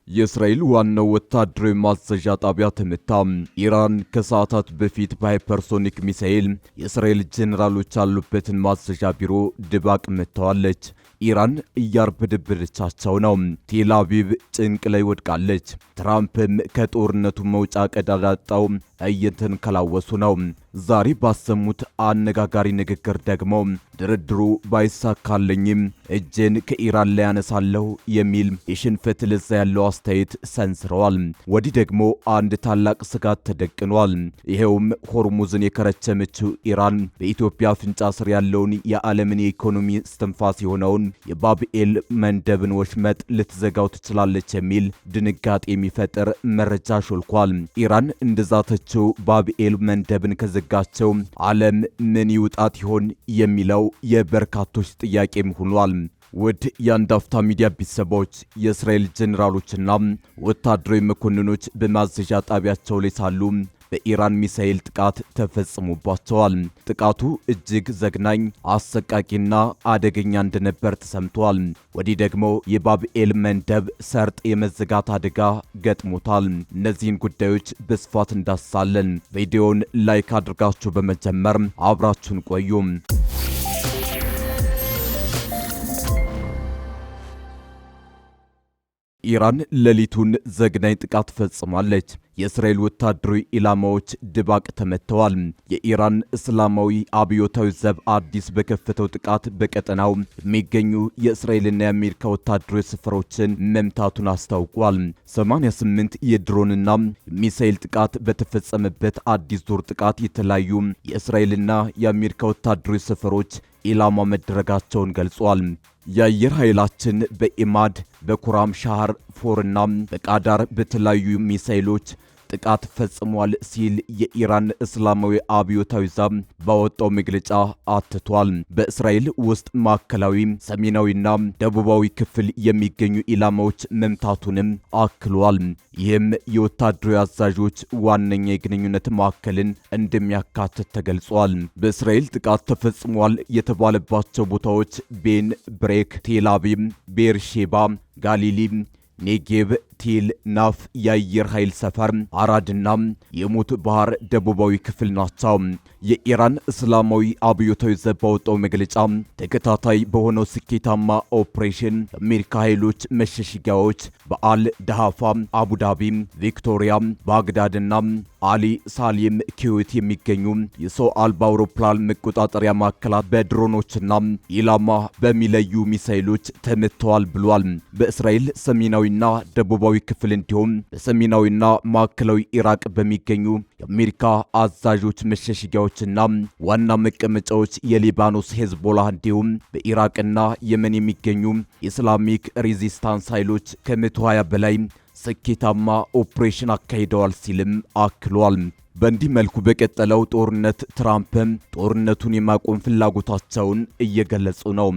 የእስራኤል ዋናው ወታደራዊ ማዘዣ ጣቢያ ተመታ። ኢራን ከሰዓታት በፊት በሃይፐርሶኒክ ሚሳኤል የእስራኤል ጄኔራሎች ያሉበትን ማዘዣ ቢሮ ድባቅ መትተዋለች። ኢራን እያርበደበደቻቸው ነው። ቴል አቪቭ ጭንቅ ላይ ወድቃለች። ትራምፕም ከጦርነቱ መውጫ ቀዳዳጣው እየተንከላወሱ ነው። ዛሬ ባሰሙት አነጋጋሪ ንግግር ደግሞ ድርድሩ ባይሳካልኝም እጄን ከኢራን ላይ ያነሳለሁ የሚል የሽንፈት ለዛ ያለው አስተያየት ሰንዝረዋል። ወዲህ ደግሞ አንድ ታላቅ ስጋት ተደቅኗል። ይሄውም ሆርሙዝን የከረቸመችው ኢራን በኢትዮጵያ አፍንጫ ስር ያለውን የዓለምን የኢኮኖሚ እስትንፋስ የሆነውን የባብኤል መንደብን ወሽመጥ ልትዘጋው ትችላለች የሚል ድንጋጤ የሚፈጥር መረጃ ሾልኳል። ኢራን እንደዛተችው ባብኤል መንደብን ከዘጋቸው ዓለም ምን ይውጣት ይሆን የሚለው የበርካቶች ጥያቄም ሆኗል። ውድ የአንድ አፍታ ሚዲያ ቤተሰቦች የእስራኤል ጄኔራሎችና ወታደራዊ መኮንኖች በማዘዣ ጣቢያቸው ላይ ሳሉ በኢራን ሚሳኤል ጥቃት ተፈጽሞባቸዋል። ጥቃቱ እጅግ ዘግናኝ፣ አሰቃቂና አደገኛ እንደነበር ተሰምቷል። ወዲህ ደግሞ የባብኤል መንደብ ሰርጥ የመዘጋት አደጋ ገጥሞታል። እነዚህን ጉዳዮች በስፋት እንዳስሳለን። ቪዲዮውን ላይክ አድርጋችሁ በመጀመር አብራችሁን ቆዩ። ኢራን ሌሊቱን ዘግናኝ ጥቃት ፈጽማለች። የእስራኤል ወታደራዊ ኢላማዎች ድባቅ ተመተዋል። የኢራን እስላማዊ አብዮታዊ ዘብ አዲስ በከፈተው ጥቃት በቀጠናው የሚገኙ የእስራኤልና የአሜሪካ ወታደራዊ ስፍራዎችን መምታቱን አስታውቋል። 88 የድሮንና ሚሳኤል ጥቃት በተፈጸመበት አዲስ ዙር ጥቃት የተለያዩ የእስራኤልና የአሜሪካ ወታደራዊ ስፍራዎች ኢላማ መደረጋቸውን ገልጿል። የአየር ኃይላችን በኢማድ በኩራም ሻህር ፎርና በቃዳር በተለያዩ ሚሳኤሎች ጥቃት ፈጽሟል ሲል የኢራን እስላማዊ አብዮታዊ ዘብ ባወጣው መግለጫ አትቷል። በእስራኤል ውስጥ ማዕከላዊ፣ ሰሜናዊና ደቡባዊ ክፍል የሚገኙ ኢላማዎች መምታቱንም አክሏል። ይህም የወታደራዊ አዛዦች ዋነኛ የግንኙነት ማዕከልን እንደሚያካትት ተገልጿል። በእስራኤል ጥቃት ተፈጽሟል የተባለባቸው ቦታዎች ቤን ብሬክ፣ ቴል አቪቭ፣ ቤርሼባ፣ ጋሊሊ፣ ኔጌቭ፣ ቴል ናፍ የአየር ኃይል ሰፈር፣ አራድና የሙት ባህር ደቡባዊ ክፍል ናቸው። የኢራን እስላማዊ አብዮታዊ ዘብ ባወጣው መግለጫ ተከታታይ በሆነው ስኬታማ ኦፕሬሽን የአሜሪካ ኃይሎች መሸሸጊያዎች በአል ደሃፋ፣ አቡዳቢ፣ ቪክቶሪያ፣ ባግዳድና አሊ ሳሊም ኩዌት የሚገኙ የሰው አልባ አውሮፕላን መቆጣጠሪያ ማዕከላት በድሮኖችና ኢላማ በሚለዩ ሚሳኤሎች ተመትተዋል ብሏል። በእስራኤል ሰሜናዊና ደቡባዊ ክፍል እንዲሁም በሰሜናዊና ማዕከላዊ ኢራቅ በሚገኙ የአሜሪካ አዛዦች መሸሸጊያዎችና ዋና መቀመጫዎች የሊባኖስ ሄዝቦላህ እንዲሁም በኢራቅና የመን የሚገኙ የኢስላሚክ ሬዚስታንስ ኃይሎች ከ120 በላይ ስኬታማ ኦፕሬሽን አካሂደዋል ሲልም አክሏል። በእንዲህ መልኩ በቀጠለው ጦርነት ትራምፕም ጦርነቱን የማቆም ፍላጎታቸውን እየገለጹ ነው።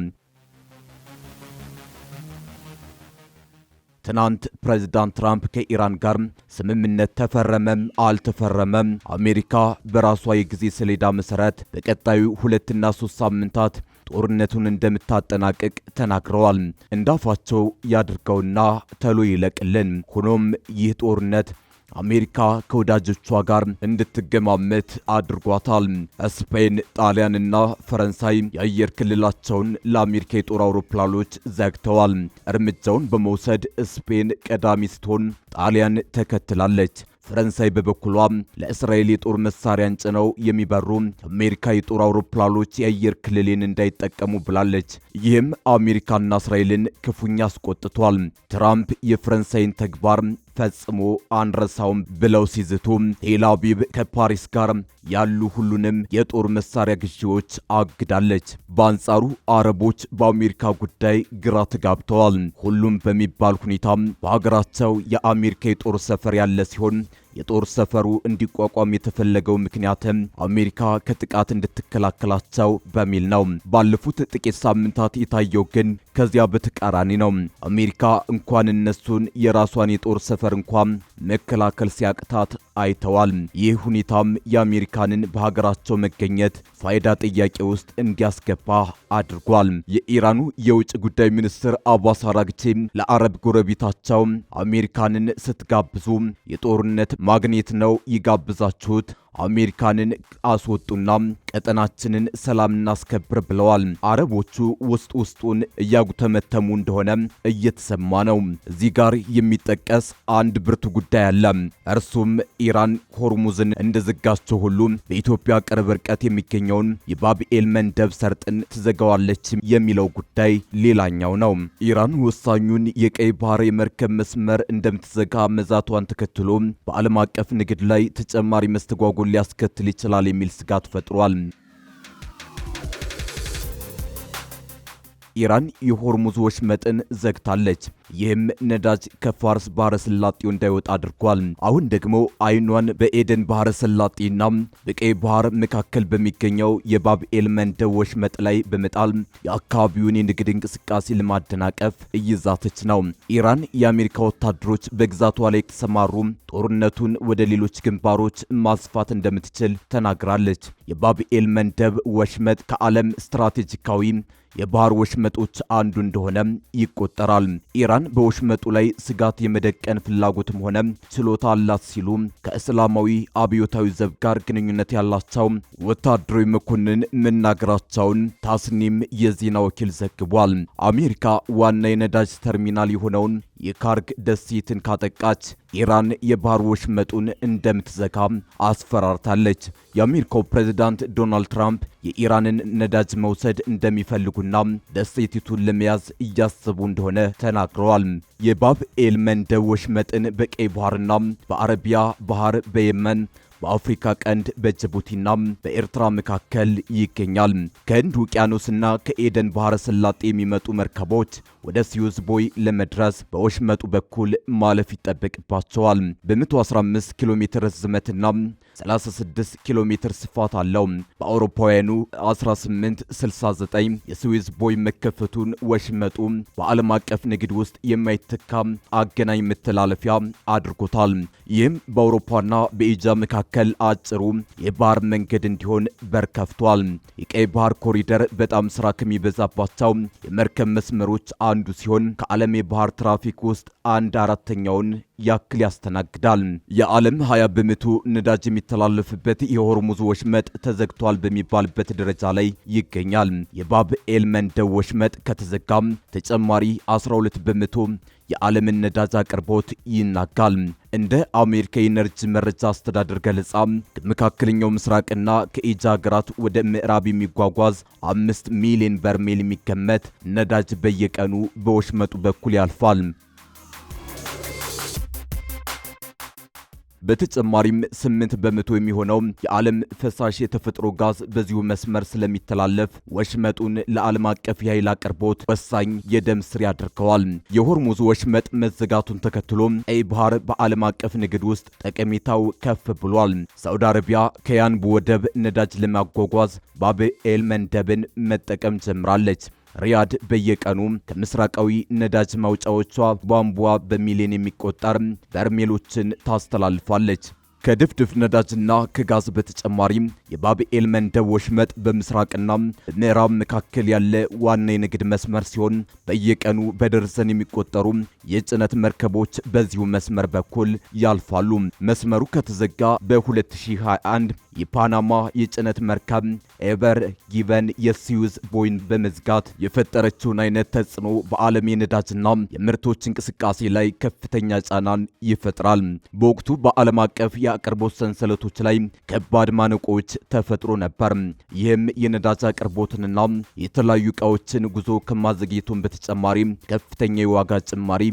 ትናንት ፕሬዝዳንት ትራምፕ ከኢራን ጋር ስምምነት ተፈረመም አልተፈረመም አሜሪካ በራሷ የጊዜ ሰሌዳ መሰረት በቀጣዩ 2 እና 3 ሳምንታት ጦርነቱን እንደምታጠናቅቅ ተናግረዋል። እንዳፋቸው ያድርገውና ተሎ ይለቅልን። ሆኖም ይህ ጦርነት አሜሪካ ከወዳጆቿ ጋር እንድትገማመት አድርጓታል። ስፔን፣ ጣሊያንና ፈረንሳይ የአየር ክልላቸውን ለአሜሪካ የጦር አውሮፕላኖች ዘግተዋል። እርምጃውን በመውሰድ ስፔን ቀዳሚ ስትሆን ጣሊያን ተከትላለች። ፈረንሳይ በበኩሏ ለእስራኤል የጦር መሳሪያን ጭነው የሚበሩ አሜሪካ የጦር አውሮፕላኖች የአየር ክልልን እንዳይጠቀሙ ብላለች። ይህም አሜሪካና እስራኤልን ክፉኛ አስቆጥቷል። ትራምፕ የፈረንሳይን ተግባር ፈጽሞ አንረሳውም ብለው ሲዝቱ ቴል አቪቭ ከፓሪስ ጋር ያሉ ሁሉንም የጦር መሳሪያ ግዢዎች አግዳለች። በአንጻሩ አረቦች በአሜሪካ ጉዳይ ግራ ተጋብተዋል። ሁሉም በሚባል ሁኔታ በሀገራቸው የአሜሪካ የጦር ሰፈር ያለ ሲሆን የጦር ሰፈሩ እንዲቋቋም የተፈለገው ምክንያትም አሜሪካ ከጥቃት እንድትከላከላቸው በሚል ነው። ባለፉት ጥቂት ሳምንታት የታየው ግን ከዚያ በተቃራኒ ነው። አሜሪካ እንኳን እነሱን የራሷን የጦር ሰፈር እንኳን መከላከል ሲያቅታት አይተዋል። ይህ ሁኔታም የአሜሪካንን በሀገራቸው መገኘት ፋይዳ ጥያቄ ውስጥ እንዲያስገባ አድርጓል። የኢራኑ የውጭ ጉዳይ ሚኒስትር አባስ አራግቺ ለአረብ ጎረቤታቸው አሜሪካንን ስትጋብዙ የጦርነት ማግኔት ነው ይጋብዛችሁት፣ አሜሪካንን አስወጡና ቀጠናችንን ሰላም እናስከብር ብለዋል። አረቦቹ ውስጡን እያጉተመተሙ እንደሆነ እየተሰማ ነው። እዚህ ጋር የሚጠቀስ አንድ ብርቱ ጉዳይ አለ። እርሱም ኢራን ሆርሙዝን እንደዘጋቸው ሁሉ በኢትዮጵያ ቅርብ ርቀት የሚገኘውን የባብኤል መንደብ ሰርጥን ትዘጋዋለች የሚለው ጉዳይ ሌላኛው ነው። ኢራን ወሳኙን የቀይ ባህር የመርከብ መስመር እንደምትዘጋ መዛቷን ተከትሎ በዓለም አቀፍ ንግድ ላይ ተጨማሪ መስተጓጎል ሊያስከትል ይችላል የሚል ስጋት ፈጥሯል። ኢራን የሆርሙዝ ወሽመጥን ዘግታለች። ይህም ነዳጅ ከፋርስ ባህረ ሰላጤው እንዳይወጣ አድርጓል። አሁን ደግሞ አይኗን በኤደን ባህረ ሰላጤና በቀይ ባህር መካከል በሚገኘው የባብኤል መንደብ ወሽመጥ ላይ በመጣል የአካባቢውን የንግድ እንቅስቃሴ ለማደናቀፍ እየዛተች ነው። ኢራን የአሜሪካ ወታደሮች በግዛቷ ላይ የተሰማሩ ጦርነቱን ወደ ሌሎች ግንባሮች ማስፋት እንደምትችል ተናግራለች። የባብኤል መንደብ ወሽመጥ ከዓለም ስትራቴጂካዊ የባህር ወሽመጦች አንዱ እንደሆነ ይቆጠራል። ኢራን በወሽመጡ ላይ ስጋት የመደቀን ፍላጎትም ሆነ ችሎታ አላት ሲሉ ከእስላማዊ አብዮታዊ ዘብ ጋር ግንኙነት ያላቸው ወታደራዊ መኮንን መናገራቸውን ታስኒም የዜና ወኪል ዘግቧል። አሜሪካ ዋና የነዳጅ ተርሚናል የሆነውን የካርግ ደሴትን ካጠቃች ኢራን የባህር ወሽመጡን እንደምትዘጋ አስፈራርታለች። የአሜሪካው ፕሬዝዳንት ዶናልድ ትራምፕ የኢራንን ነዳጅ መውሰድ እንደሚፈልጉና ደሴቲቱን ለመያዝ እያሰቡ እንደሆነ ተናግረዋል። የባብኤል መንደብ ወሽመጥን በቀይ ባህርና በአረቢያ ባህር፣ በየመን፣ በአፍሪካ ቀንድ፣ በጅቡቲና በኤርትራ መካከል ይገኛል። ከህንድ ውቅያኖስና ከኤደን ባህረ ሰላጤ የሚመጡ መርከቦች ወደ ስዩዝ ቦይ ለመድረስ በወሽመጡ በኩል ማለፍ ይጠበቅባቸዋል። በ115 ኪሎ ሜትር ርዝመትና 36 ኪሎ ሜትር ስፋት አለው። በአውሮፓውያኑ 1869 የስዊዝ ቦይ መከፈቱን ወሽመጡ በዓለም አቀፍ ንግድ ውስጥ የማይተካ አገናኝ መተላለፊያ አድርጎታል። ይህም በአውሮፓና በኤዥያ መካከል አጭሩ የባህር መንገድ እንዲሆን በር ከፍቷል። የቀይ ባህር ኮሪደር በጣም ስራ ከሚበዛባቸው የመርከብ መስመሮች አንዱ ሲሆን ከዓለም የባህር ትራፊክ ውስጥ 1/4ኛውን ያክል ያስተናግዳል። የዓለም 20 በመቶ ነዳጅ የሚተላለፍበት የሆርሙዝ ወሽመጥ ተዘግቷል በሚባልበት ደረጃ ላይ ይገኛል። የባብኤል መንደብ ወሽመጥ ከተዘጋም ተጨማሪ 12 በመቶ የዓለምን ነዳጅ አቅርቦት ይናጋል። እንደ አሜሪካ የኤነርጂ መረጃ አስተዳደር ገለጻ ከመካከለኛው ምስራቅና ከኤዥያ ሀገራት ወደ ምዕራብ የሚጓጓዝ 5 ሚሊዮን በርሜል የሚገመት ነዳጅ በየቀኑ በወሽመጡ በኩል ያልፋል። በተጨማሪም 8 በመቶ የሚሆነው የዓለም ፈሳሽ የተፈጥሮ ጋዝ በዚሁ መስመር ስለሚተላለፍ ወሽመጡን ለዓለም አቀፍ የኃይል አቅርቦት ወሳኝ የደም ስር ያደርገዋል። የሆርሙዝ ወሽመጥ መዘጋቱን ተከትሎ ቀይ ባህር በዓለም አቀፍ ንግድ ውስጥ ጠቀሜታው ከፍ ብሏል። ሳዑዲ አረቢያ ከያንቡ ወደብ ነዳጅ ለማጓጓዝ ባብኤል መንደብን መጠቀም ጀምራለች። ሪያድ በየቀኑ ከምስራቃዊ ነዳጅ ማውጫዎቿ ቧንቧ በሚሊዮን የሚቆጠር በርሜሎችን ታስተላልፋለች። ከድፍድፍ ነዳጅና ከጋዝ በተጨማሪም የባብኤል መንደብ ወሽመጥ በምስራቅና በምዕራብ መካከል ያለ ዋና የንግድ መስመር ሲሆን በየቀኑ በደርዘን የሚቆጠሩ የጭነት መርከቦች በዚሁ መስመር በኩል ያልፋሉ። መስመሩ ከተዘጋ በ2021 የፓናማ የጭነት መርከብ ኤቨር ጊቨን የስዩዝ ቦይን በመዝጋት የፈጠረችውን አይነት ተጽዕኖ በዓለም የነዳጅና የምርቶች እንቅስቃሴ ላይ ከፍተኛ ጫናን ይፈጥራል። በወቅቱ በዓለም አቀፍ የአቅርቦት ሰንሰለቶች ላይ ከባድ ማነቆዎች ተፈጥሮ ነበር። ይህም የነዳጅ አቅርቦትንና የተለያዩ ዕቃዎችን ጉዞ ከማዘግየቱን በተጨማሪ ከፍተኛ የዋጋ ጭማሪ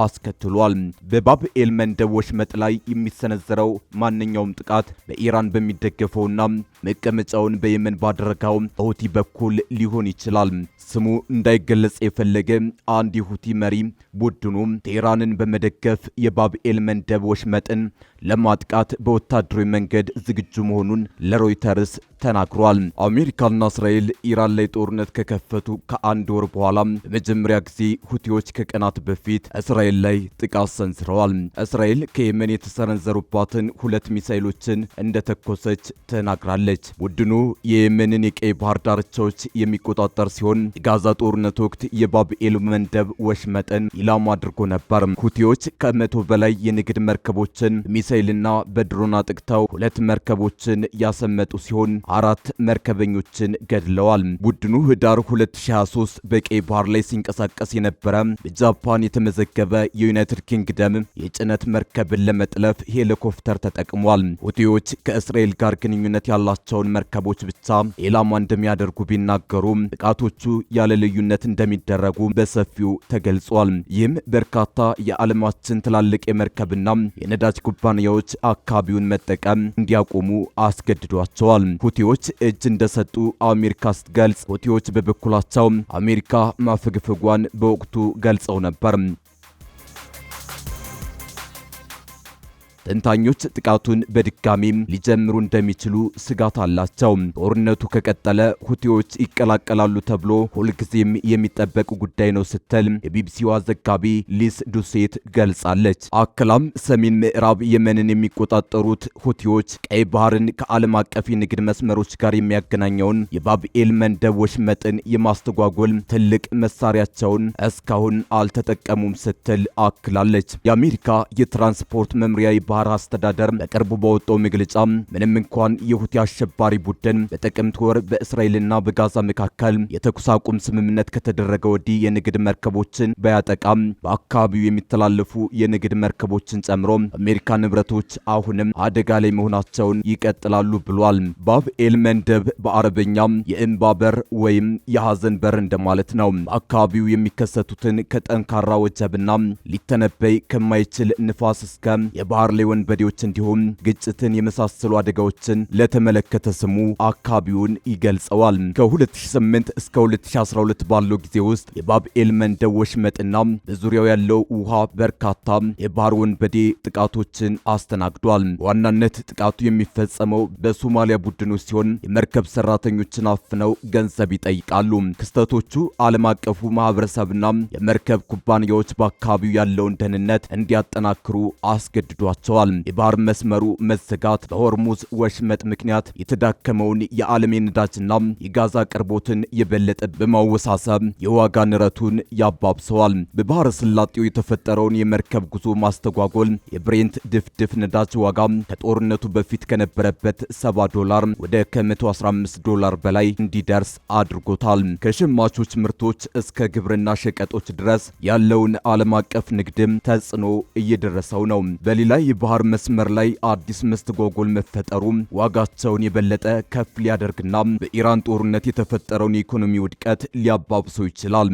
አስከትሏል። በባብኤል መንደብ ወሽመጥ ላይ የሚሰነዘረው ማንኛውም ጥቃት በኢራን በሚደገፈውና መቀመጫውን በየመን ባደረገው ሁቲ በኩል ሊሆን ይችላል። ስሙ እንዳይገለጽ የፈለገ አንድ የሁቲ መሪ ቡድኑ ቴህራንን በመደገፍ የባብኤል መንደብ ወሽመጥን ለማጥቃት በወታደራዊ መንገድ ዝግጁ መሆኑን ለሮይተርስ ተናግሯል። አሜሪካና እስራኤል ኢራን ላይ ጦርነት ከከፈቱ ከአንድ ወር በኋላ በመጀመሪያ ጊዜ ሁቲዎች ከቀናት በፊት እስራኤል ላይ ጥቃት ሰንዝረዋል። እስራኤል ከየመን የተሰነዘሩባትን 2 ሚሳኤሎችን እንደተኮሰች ተናግራለች። ቡድኑ የየመንን የቀይ ባህር ዳርቻዎች የሚቆጣጠር ሲሆን የጋዛ ጦርነት ወቅት የባብኤል መንደብ ወሽመጥን ኢላማ አድርጎ ነበር። ሁቲዎች ከ100 በላይ የንግድ መርከቦችን ሚሳኤልና በድሮን አጥቅተው 2 መርከቦችን ያሰመጡ ሲሆን 4 መርከበኞችን ገድለዋል። ቡድኑ ህዳር 2023 በቀይ ባህር ላይ ሲንቀሳቀስ የነበረ በጃፓን የተመዘገበ የዩናይትድ ኪንግደም የጭነት መርከብን ለመጥለፍ ሄሊኮፕተር ተጠቅሟል። ሁቲዎች ከእስራኤል ጋር ግንኙነት ያላቸውን መርከቦች ብቻ ኢላማ እንደሚያደርጉ ቢናገሩም ጥቃቶቹ ያለ ልዩነት እንደሚደረጉ በሰፊው ተገልጿል። ይህም በርካታ የዓለማችን ትላልቅ የመርከብና የነዳጅ ኩባንያዎች አካባቢውን መጠቀም እንዲያቆሙ አስገድዷቸዋል። ሁቲዎች እጅ እንደሰጡ አሜሪካ ስትገልጽ፣ ሁቲዎች በበኩላቸው አሜሪካ ማፈግፈጓን በወቅቱ ገልጸው ነበር። ተንታኞች ጥቃቱን በድጋሚ ሊጀምሩ እንደሚችሉ ስጋት አላቸው። ጦርነቱ ከቀጠለ ሁቲዎች ይቀላቀላሉ ተብሎ ሁልጊዜም የሚጠበቅ ጉዳይ ነው ስትል የቢቢሲዋ ዘጋቢ ሊስ ዱሴት ገልጻለች። አክላም ሰሜን ምዕራብ የመንን የሚቆጣጠሩት ሁቲዎች ቀይ ባህርን ከዓለም አቀፍ የንግድ መስመሮች ጋር የሚያገናኘውን የባብኤል መንደብ ወሽመጥን የማስተጓጎል ትልቅ መሳሪያቸውን እስካሁን አልተጠቀሙም ስትል አክላለች። የአሜሪካ የትራንስፖርት መምሪያ ባህር አስተዳደር በቅርቡ በወጣው መግለጫ ምንም እንኳን የሁቲ አሸባሪ ቡድን በጥቅምት ወር በእስራኤልና በጋዛ መካከል የተኩስ አቁም ስምምነት ከተደረገ ወዲህ የንግድ መርከቦችን ባያጠቃም በአካባቢው የሚተላለፉ የንግድ መርከቦችን ጨምሮ አሜሪካ ንብረቶች አሁንም አደጋ ላይ መሆናቸውን ይቀጥላሉ ብሏል። ባብኤል መንደብ በአረበኛ የእንባ በር ወይም የሐዘን በር እንደማለት ነው። በአካባቢው የሚከሰቱትን ከጠንካራ ወጀብና ሊተነበይ ከማይችል ንፋስ እስከ የባህር ላይ ወንበዴዎች እንዲሁም ግጭትን የመሳሰሉ አደጋዎችን ለተመለከተ ስሙ አካባቢውን ይገልጸዋል። ከ2008 እስከ 2012 ባለው ጊዜ ውስጥ የባብኤል መንደብ ወሽመጥና በዙሪያው ያለው ውሃ በርካታ የባህር ወንበዴ ጥቃቶችን አስተናግዷል። በዋናነት ጥቃቱ የሚፈጸመው በሶማሊያ ቡድኖች ሲሆን የመርከብ ሰራተኞችን አፍነው ገንዘብ ይጠይቃሉ። ክስተቶቹ ዓለም አቀፉ ማህበረሰብና የመርከብ ኩባንያዎች በአካባቢው ያለውን ደህንነት እንዲያጠናክሩ አስገድዷቸዋል። የባህር መስመሩ መዘጋት በሆርሙዝ ወሽመጥ ምክንያት የተዳከመውን የዓለም የነዳጅና የጋዝ አቅርቦትን የበለጠ በማወሳሰብ የዋጋ ንረቱን ያባብሰዋል። በባህረ ሰላጤው የተፈጠረውን የመርከብ ጉዞ ማስተጓጎል የብሬንት ድፍድፍ ነዳጅ ዋጋ ከጦርነቱ በፊት ከነበረበት $70 ወደ $115 በላይ እንዲደርስ አድርጎታል። ከሸማቾች ምርቶች እስከ ግብርና ሸቀጦች ድረስ ያለውን ዓለም አቀፍ ንግድም ተጽዕኖ እየደረሰው ነው። በሌላ የባህር መስመር ላይ አዲስ መስተጓጎል መፈጠሩ ዋጋቸውን የበለጠ ከፍ ሊያደርግና በኢራን ጦርነት የተፈጠረውን የኢኮኖሚ ውድቀት ሊያባብሰው ይችላል።